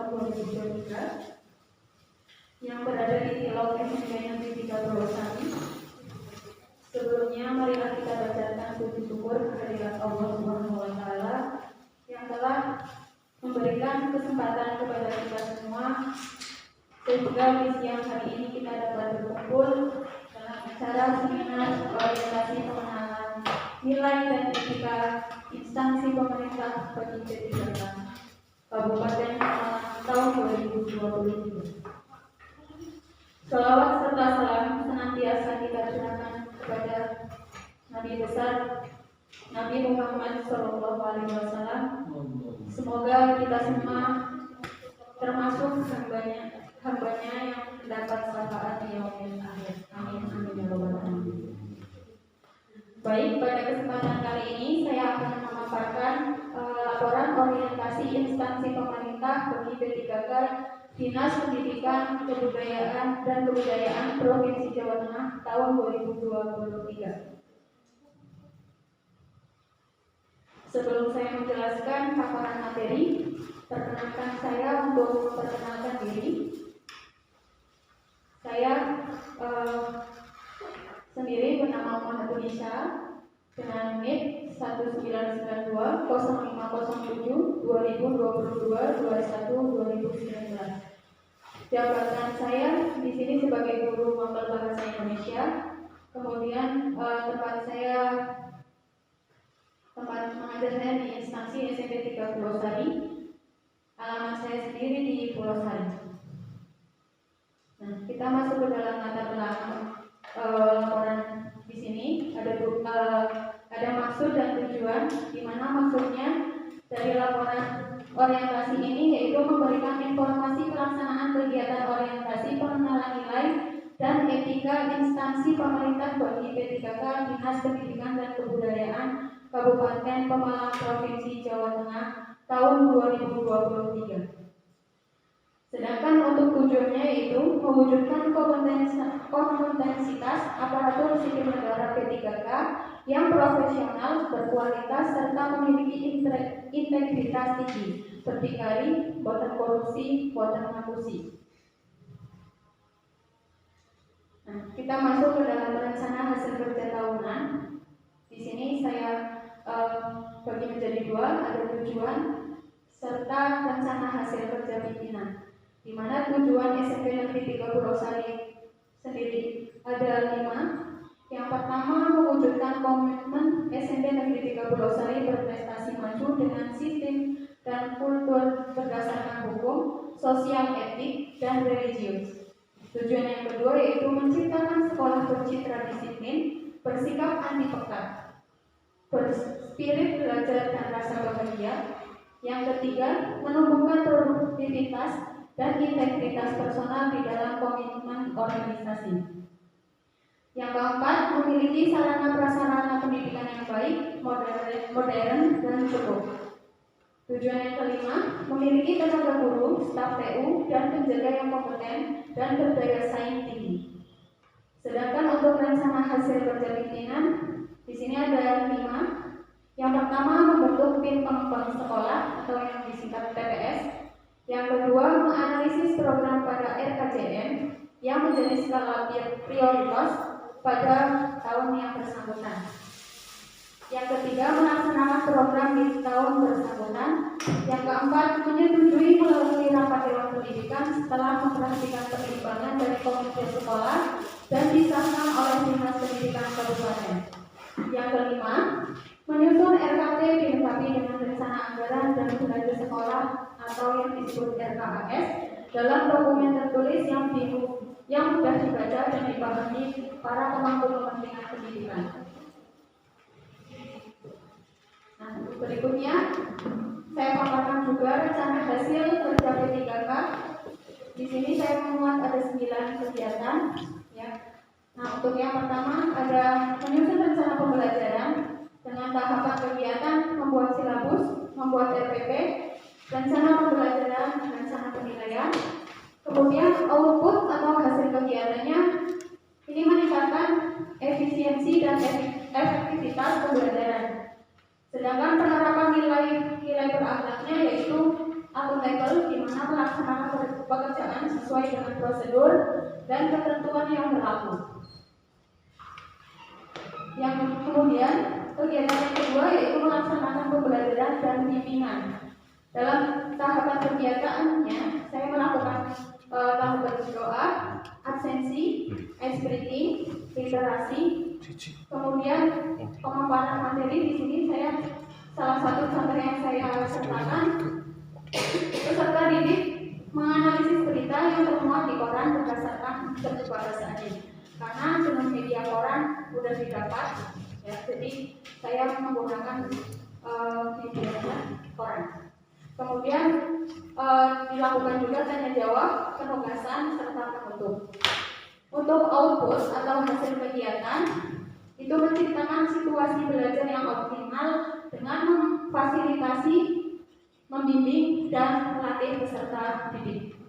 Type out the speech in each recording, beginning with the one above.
2023 yang berada di Tilok SMP Negeri 3 Purwosari. Sebelumnya marilah kita bacakan puji syukur kehadirat Allah Subhanahu wa taala yang telah memberikan kesempatan kepada kita semua sehingga di siang hari ini kita dapat berkumpul dalam acara seminar orientasi pengenalan nilai dan etika instansi pemerintah bagi P3K Kabupaten Malang tahun 2023. Salawat serta salam senantiasa kita curahkan kepada Nabi besar Nabi Muhammad SAW. Semoga kita semua termasuk hambanya yang mendapat syafaat di yaumil akhir. Amin amin ya rabbal alamin. Baik, pada kesempatan kali ini saya akan memaparkan laporan orientasi instansi pemerintah bagi P3K Dinas Pendidikan, Kebudayaan dan Kebudayaan Provinsi Jawa Tengah tahun 2023. Sebelum saya menjelaskan paparan materi, perkenalkan saya untuk memperkenalkan diri. Saya sendiri bernama Muhammad Tunisha dengan NIK 1992 0507 2022 21 2019. Jabatan saya di sini sebagai guru mapel bahasa Indonesia. Kemudian tempat mengajar saya di instansi SMP 3 Purwosari. Alamat saya sendiri di Purwosari. Nah, kita masuk ke dalam latar belakang laporan di sini. Ada maksud dan tujuan, di mana maksudnya dari laporan orientasi ini yaitu memberikan informasi pelaksanaan kegiatan orientasi pengenalan nilai dan etika instansi pemerintah bagi P3K Dinas Pendidikan dan Kebudayaan Kabupaten Pemalang Provinsi Jawa Tengah tahun 2023. Sedangkan untuk tujuannya yaitu mewujudkan kompetensitas aparatur sipil negara P3K yang profesional, berkualitas, serta memiliki integritas tinggi, berdikari, boten korupsi, boten ngapusi. Nah, kita masuk ke dalam rencana hasil kerja tahunan. Di sini saya bagi menjadi dua, ada tujuan serta rencana hasil kerja pimpinan. Di mana tujuan SMP Negeri 3 Purwosari sendiri ada 5. Yang pertama, mewujudkan komitmen SMP Negeri 3 Purwosari berprestasi maju dengan sistem dan kultur berdasarkan hukum, sosial, etik, dan religius. Tujuan yang kedua yaitu menciptakan sekolah bercitra disiplin, bersikap anti pekat, berspirit belajar dan rasa bahagia. Yang ketiga, menumbuhkan produktivitas dan integritas personal di dalam komitmen organisasi. Yang keempat, memiliki sarana prasarana pendidikan yang baik, modern dan cukup. Tujuan yang kelima, memiliki tenaga guru, staf TU, dan penjaga yang kompeten dan berdaya saing tinggi. Sedangkan untuk rencana hasil kerja pimpinan, di sini ada 5. Yang pertama, membentuk tim pengembang sekolah atau yang disingkat TPS. Yang kedua, menganalisis program pada RKJM yang menjadi skala prioritas pada tahun yang bersangkutan. Yang ketiga, melaksanakan program di tahun bersangkutan. Yang keempat, menyetujui melalui rapat dewan pendidikan setelah memperhatikan pertimbangan dari komite sekolah dan disahkan oleh Dinas Pendidikan Kabupaten. Yang kelima, menyusun RKT dilengkapi dengan rencana anggaran dan belanja sekolah atau yang disebut RKAS dalam dokumen tertulis yang mudah dibaca dan dipahami para pemangku kepentingan pendidikan. Nah, berikutnya saya paparkan juga rencana hasil kerja P3K. Di sini saya memuat ada 9 kegiatan. Ya. Nah, untuk yang pertama ada menyusun rencana pembelajaran dengan tahapan kegiatan membuat silabus, membuat RPP, rencana pembelajaran, rencana penilaian. Kemudian output atau hasil kegiatannya ini meningkatkan efisiensi dan efektivitas pembelajaran. Sedangkan penerapan nilai berakhlaknya yaitu akuntabel, di mana bagaimana melaksanakan pekerjaan sesuai dengan prosedur dan ketentuan yang berlaku. Yang kemudian kegiatan yang kedua yaitu melaksanakan pembelajaran dan bimbingan. Dalam tahapan kegiatannya, saya melakukan tahap berdoa, absensi, ice breathing, literasi, kemudian pemaparan materi. Di sini saya salah satu contoh yang saya sertakan, peserta didik menganalisis berita yang termuat di koran berdasarkan kebahasaannya. Karena dengan media koran sudah didapat, ya, jadi saya menggunakan media koran. Kemudian dilakukan juga tanya jawab, penugasan, serta penutup. Untuk output atau hasil kegiatan itu menciptakan situasi belajar yang optimal dengan memfasilitasi, membimbing, dan melatih peserta didik.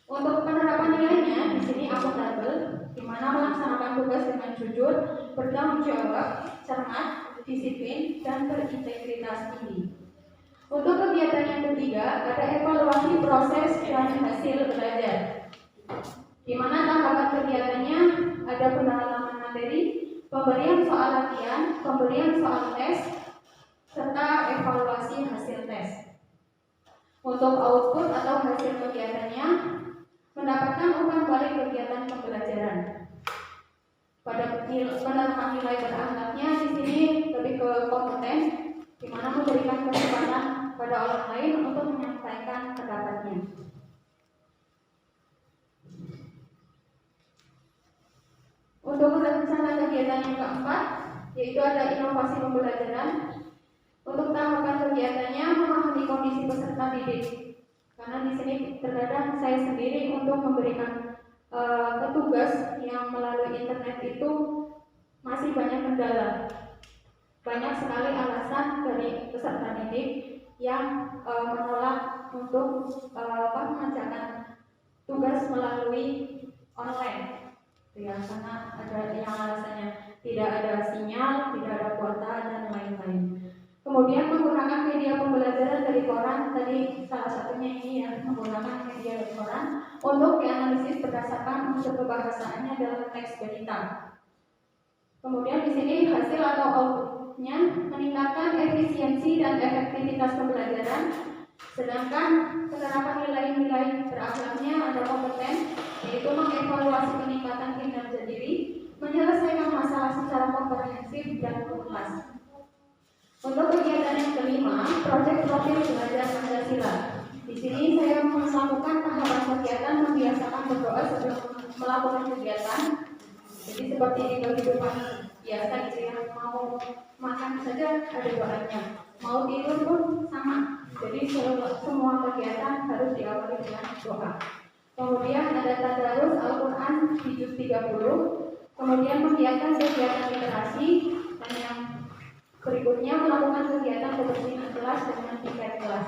Untuk penerapan nilainya di sini akuntabel, di mana melaksanakan tugas dengan jujur, bertanggung jawab, cermat, disiplin, dan berintegritas tinggi. Untuk kegiatan yang ketiga, ada evaluasi proses dan hasil belajar, di mana tahapan kegiatannya ada pendalaman materi, pemberian soal latihan, pemberian soal tes, serta evaluasi hasil tes. Untuk output atau hasil kegiatannya, mendapatkan umpan balik kegiatan pembelajaran. Pada penerapan nilai berakhlaknya di sini lebih ke kompeten, di mana memberikan kesempatan pada orang lain untuk menyampaikan pendapatnya. Untuk rencana kegiatan yang keempat, yaitu ada inovasi pembelajaran. Untuk tahapan kegiatannya memahami kondisi peserta didik. Karena di sini terkadang saya sendiri untuk memberikan petugas yang melalui internet itu masih banyak kendala. Banyak sekali alasan dari peserta didik yang menolak untuk mengerjakan tugas melalui online. Ya, karena ada yang alasannya tidak ada sinyal, tidak ada kuota, dan lain-lain. Kemudian menggunakan media pembelajaran dari koran, tadi salah satunya ini ya, menggunakan media dari koran untuk dianalisis berdasarkan unsur kebahasaannya dalam teks berita. Kemudian di sini hasil atau outputnya meningkatkan efisiensi dan efektivitas pembelajaran, sedangkan penerapan nilai-nilai berakhlaknya ada kompeten, yaitu mengevaluasi peningkatan kinerja diri, menyelesaikan masalah secara komprehensif dan tuntas. Untuk kegiatan yang kelima, proyek profil belajar Pancasila. Di sini saya melakukan tahapan kegiatan membiasakan berdoa sebelum melakukan kegiatan. Jadi seperti di kehidupan biasa gitu ya, mau makan saja ada doanya, mau tidur pun sama. Jadi semua kegiatan harus diawali dengan doa. Kemudian ada tadarus Al-Quran di juz 30. Kemudian mengiakan kegiatan literasi, dan yang berikutnya melakukan kegiatan kebersihan kelas dengan tiket kelas.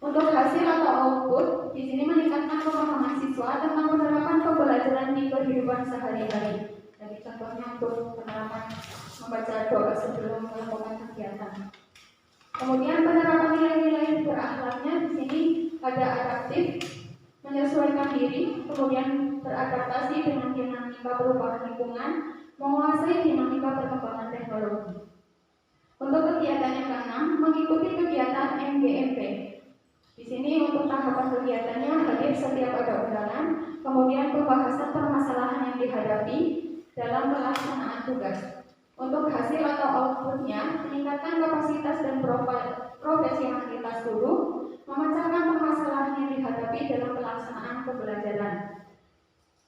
Untuk hasil atau output, di sini meningkatkan pemahaman siswa tentang penerapan pembelajaran di kehidupan sehari-hari. Jadi contohnya untuk penerapan membaca doa sebelum melakukan kegiatan. Kemudian penerapan nilai-nilai berakhlaknya di sini ada adaptif, menyesuaikan diri, kemudian beradaptasi dengan dinamika perubahan lingkungan, menguasai dinamika perkembangan teknologi. Untuk kegiatan yang keenam, mengikuti kegiatan MGMP. Di sini untuk tahapan kegiatannya hadir setiap ada undangan, kemudian pembahasan permasalahan yang dihadapi dalam pelaksanaan tugas. Untuk hasil atau outputnya, meningkatkan kapasitas dan profesionalitas guru, memecahkan permasalahan yang dihadapi dalam pelaksanaan pembelajaran.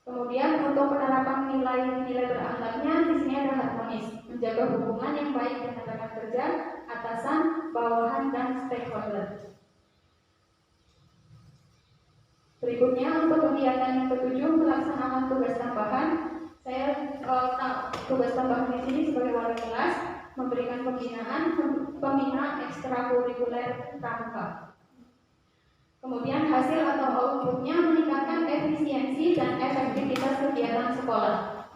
Kemudian untuk penerapan nilai-nilai berakhlaknya di sini ada harmonis, menjaga hubungan yang baik dengan rekan kerja, atasan, bawahan, dan stakeholder. Berikutnya untuk kegiatan yang ketujuh, melaksanakan tugas tambahan. Saya tugas tambahan di sini sebagai wali kelas memberikan pembinaan ekstrakurikuler pramuka. Kemudian hasil atau outputnya meningkatkan efisiensi dan efektivitas kegiatan sekolah.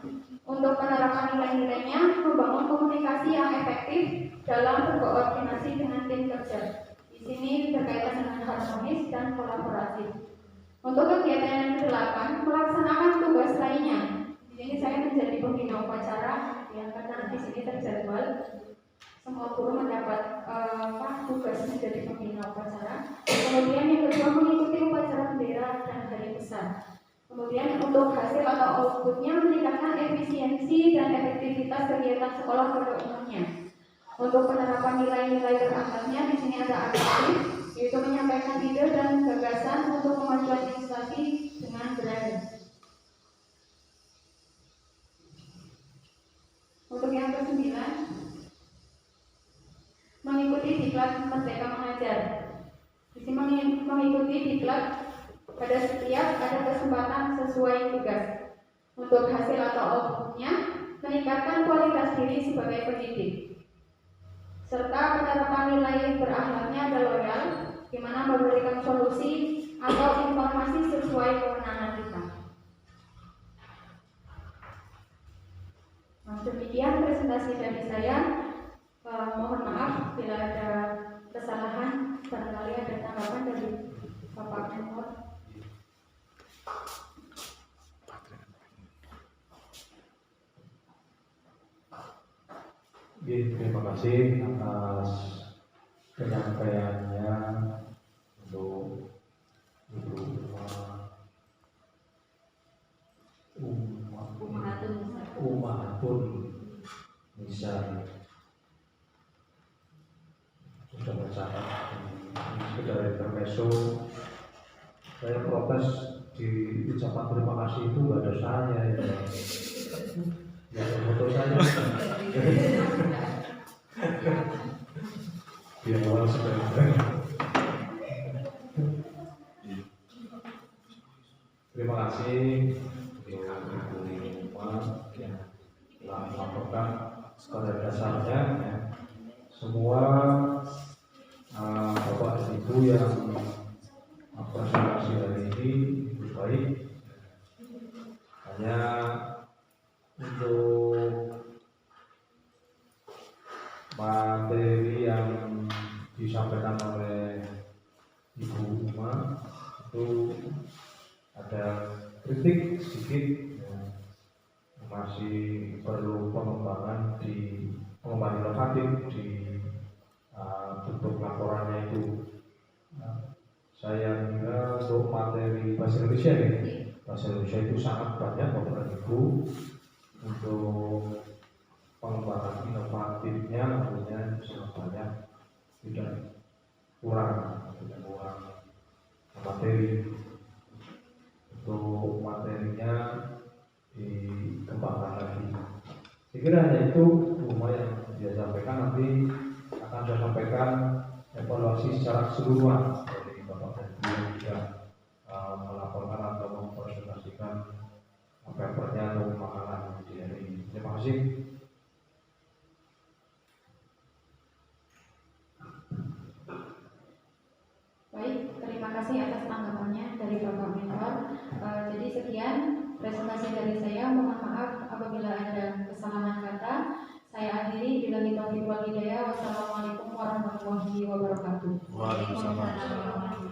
Untuk penerapan nilai-nilainya, membangun komunikasi yang efektif dalam berkoordinasi dengan tim kerja. Di sini berkaitan dengan harmonis dan kolaborasi. Untuk kegiatan yang ke-8, melaksanakan tugas lainnya. Di sini saya menjadi pembina upacara, yang karena di sini terjadwal semua guru mendapat tugas menjadi pembina upacara. Kemudian yang kedua, mengikuti upacara bendera dan hari besar. Kemudian untuk hasil atau outputnya meningkatkan efisiensi dan efektivitas kegiatan sekolah pada umumnya. Untuk penerapan nilai-nilai berakhlaknya, di sini ada aktif, yaitu menyampaikan ide dan gagasan untuk kemajuan instansi dengan berani. Untuk yang ke-9, mengikuti diklat Merdeka Mengajar. Di sini mengikuti diklat pada setiap ada kesempatan sesuai tugas. Untuk hasil atau outputnya, meningkatkan kualitas diri sebagai pendidik, serta penerapan nilai berakhlaknya adalah loyal, di mana memberikan solusi atau informasi sesuai kewenangan kita. Nah, demikian presentasi dari saya. Mohon maaf bila ada kesalahan, barangkali ada tanggapan dari Bapak Mentor. Terima kasih atas penyampaiannya untuk Ibu Umahatun Nisa. Sudah bercakap sekedar intermezzo. Saya protes di ucapan terima kasih itu nggak ada saya ya. Ya foto saya. Biar orang sebenarnya. Terima kasih untuk Ibu Uma yang telah melaporkan pada dasarnya ya, semua Bapak dan Ibu yang presentasi hari ini lebih baik. Hanya untuk materi yang disampaikan oleh Ibu Uma itu ada kritik sedikit ya, masih perlu pengembangan inovatif di bentuk laporannya itu. Saya kira untuk materi bahasa Indonesia bahasa Indonesia itu sangat banyak Bapak Ibu. Untuk pengembangan inovatifnya artinya sangat banyak, tidak kurang materi. Untuk materinya dikembangkan lagi. Saya kira hanya itu rumah yang dia sampaikan. Nanti akan saya sampaikan evaluasi secara keseluruhan dari Bapak dan Ibu yang sudah melaporkan atau mempresentasikan papernya atau makanan di hari ini. Terima kasih. Baik, terima kasih atas tanggapannya dari Bapak Mentor. Jadi sekian presentasi dari saya. Mohon maaf apabila ada kesalahan kata. Saya akhiri bila kita taufiq wal hidayah. Wassalamualaikum warahmatullahi wabarakatuh. Waalaikumsalam.